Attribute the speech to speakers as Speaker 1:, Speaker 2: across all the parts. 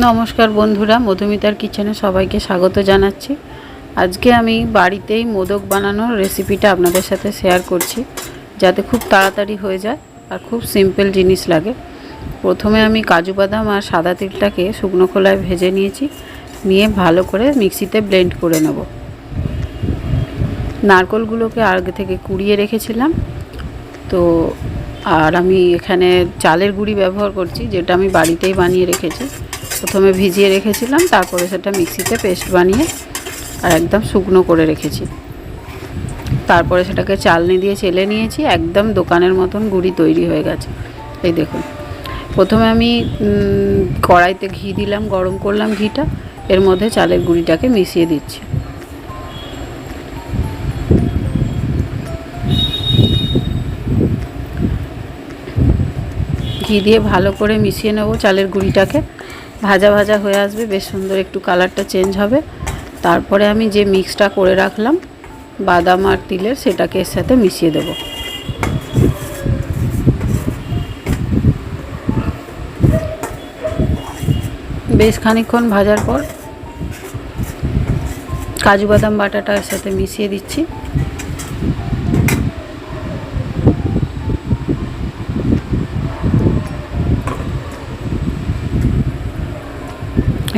Speaker 1: নমস্কার বন্ধুরা, মধুমিতার কিচেনে সবাইকে স্বাগত জানাচ্ছি। আজকে আমি বাড়িতেই মোদক বানানোর রেসিপিটা আপনাদের সাথে শেয়ার করছি, যাতে খুব তাড়াতাড়ি হয়ে যায় আর খুব সিম্পল জিনিস লাগে। প্রথমে আমি কাজু বাদাম আর সাদা তিলটাকে শুকনো খোলায় ভেজে নিয়েছি, নিয়ে ভালো করে মিক্সিতে ব্লেন্ড করে নেব। নারকেলগুলোকে আগে থেকে কুড়িয়ে রেখেছিলাম তো, আর আমি এখানে চালের গুঁড়ি ব্যবহার করছি, যেটা আমি বাড়িতেই বানিয়ে রেখেছি। প্রথমে ভিজিয়ে রেখেছিলাম, তারপরে সেটা মিক্সিতে পেস্ট বানিয়ে আর একদম শুকনো করে রেখেছি। তারপরে সেটাকে চালনি দিয়ে চেলে নিয়েছি, একদম দোকানের মতন গুঁড়ি তৈরি হয়ে গেছে। এই দেখুন, প্রথমে আমি কড়াইতে ঘি দিলাম, গরম করলাম ঘিটা, এর মধ্যে চালের গুঁড়িটাকে মিশিয়ে দিচ্ছি। ঘি দিয়ে ভালো করে মিশিয়ে নেব চালের গুঁড়িটাকে। ভাজা ভাজা হয়ে আসবে, বেশ সুন্দর একটু কালারটা চেঞ্জ হবে। তারপরে আমি যে মিক্সটা করে রাখলাম বাদাম আর তিলের, সেটাকে এর সাথে মিশিয়ে দেব। বেশ খানিকক্ষণ ভাজার পর কাজু বাদাম বাটাটা এর সাথে মিশিয়ে দিচ্ছি।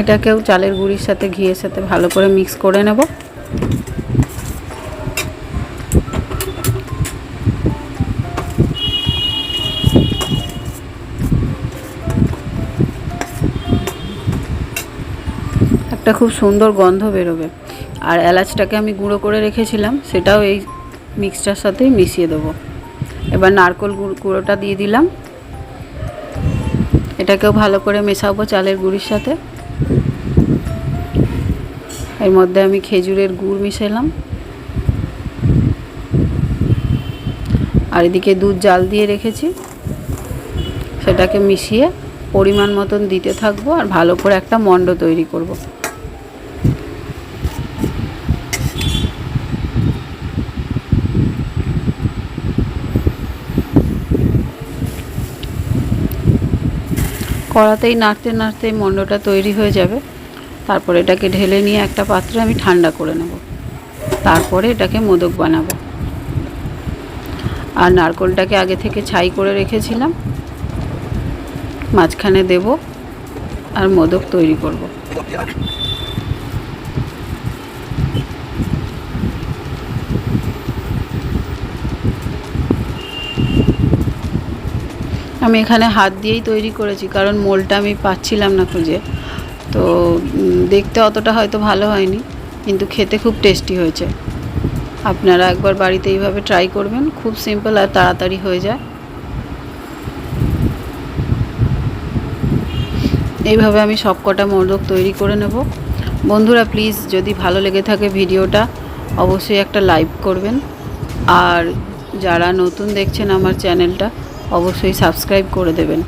Speaker 1: এটাকেও চালের গুঁড়ির সাথে ঘিয়ের সাথে ভালো করে মিক্স করে নেব। একটা খুব সুন্দর গন্ধ বেরোবে। আর এলাচটাকে আমি গুঁড়ো করে রেখেছিলাম, সেটাও এই মিক্সটার সাথেই মিশিয়ে দেবো। এবার নারকেল গুঁড়োটা দিয়ে দিলাম, এটাকেও ভালো করে মেশাবো চালের গুঁড়ির সাথে। এর মধ্যে আমি খেজুরের গুড় মিশালাম, আর এদিকে দুধ জাল দিয়ে রেখেছি, সেটাকে মিশিয়ে পরিমাণ মতন দিতে থাকবো আর ভালো করে একটা মণ্ড তৈরি করব। কড়াতেই নাড়তে নাড়তে মণ্ডটা তৈরি হয়ে যাবে। তারপর এটাকে ঢেলে নিয়ে একটা পাত্রে আমি ঠান্ডা করে নেব। তারপরে এটাকে মোদক বানাবো। আর নারকেলটাকে আগে থেকে ছাই করে রেখেছিলাম, মাঝখানে দেব আর মোদক তৈরি করব। আমি এখানে হাত দিয়েই তৈরি করেছি, কারণ মোলটা আমি পাচ্ছিলাম না খুঁজে। তো দেখতে অতটা হয়তো ভালো হয়নি, কিন্তু খেতে খুব টেস্টি হয়েছে। আপনারা একবার বাড়িতে এইভাবে ট্রাই করবেন, খুব সিম্পল আর তাড়াতাড়ি হয়ে যায়। এইভাবে আমি সবকটা মোদক তৈরি করে নেব। বন্ধুরা প্লিজ, যদি ভালো লেগে থাকে ভিডিওটা, অবশ্যই একটা লাইক করবেন। আর যারা নতুন দেখছেন আমার চ্যানেলটা, অবশ্যই সাবস্ক্রাইব করে দেবেন।